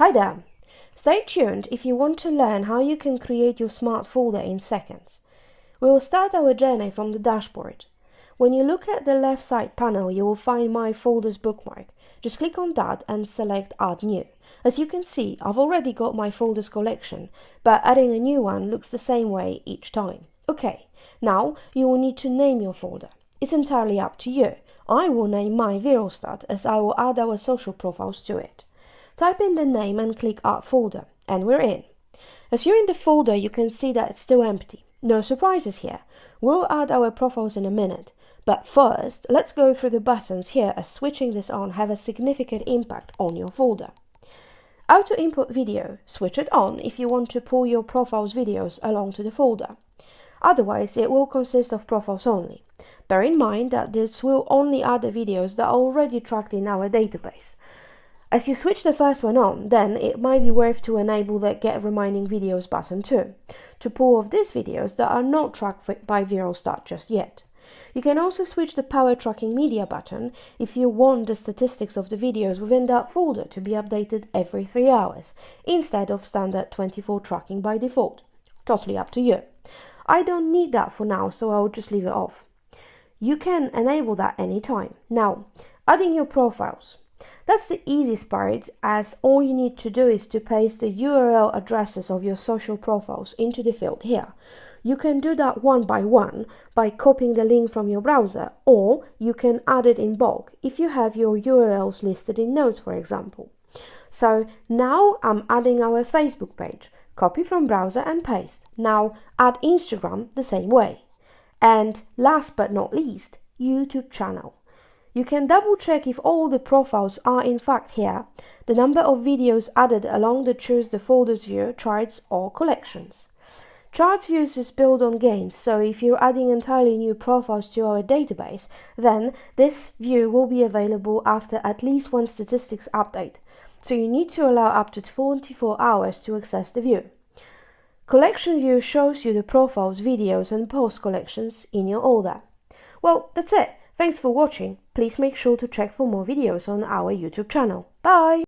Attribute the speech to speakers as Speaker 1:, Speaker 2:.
Speaker 1: Hi there! Stay tuned if you want to learn how you can create your smart folder in seconds. We will start our journey from the dashboard. When you look at the left side panel, you will find My Folders bookmark. Just click on that and select Add New. As you can see, I've already got my folders collection, but adding a new one looks the same way each time. Okay, now you will need to name your folder. It's entirely up to you. I will name mine ViralStat as I will add our social profiles to it. Type in the name and click Add Folder, and we're in. As you're in the folder, you can see that it's still empty. No surprises here. We'll add our profiles in a minute. But first, let's go through the buttons here, as switching this on have a significant impact on your folder. Auto Import Video. Switch it on if you want to pull your profile's videos along to the folder. Otherwise, it will consist of profiles only. Bear in mind that this will only add the videos that are already tracked in our database. As you switch the first one on, then it might be worth to enable the Get Reminding Videos button too, to pull off these videos that are not tracked by ViralStat just yet. You can also switch the Power Tracking Media button if you want the statistics of the videos within that folder to be updated every 3 hours, instead of standard 24 tracking by default. Totally up to you. I don't need that for now, so I'll just leave it off. You can enable that anytime. Now, adding your profiles. That's the easiest part, as all you need to do is to paste the URL addresses of your social profiles into the field here. You can do that one by one by copying the link from your browser, or you can add it in bulk if you have your URLs listed in Notes, for example. So now I'm adding our Facebook page. Copy from browser and paste. Now add Instagram the same way. And last but not least, YouTube channel. You can double check if all the profiles are in fact here, the number of videos added along the Choose the Folders view, charts or collections. Charts views is built on gains, so if you're adding entirely new profiles to our database, then this view will be available after at least one statistics update, so you need to allow up to 24 hours to access the view. Collection view shows you the profiles, videos and post collections in your order. Well, that's it. Thanks for watching. Please make sure to check for more videos on our YouTube channel. Bye!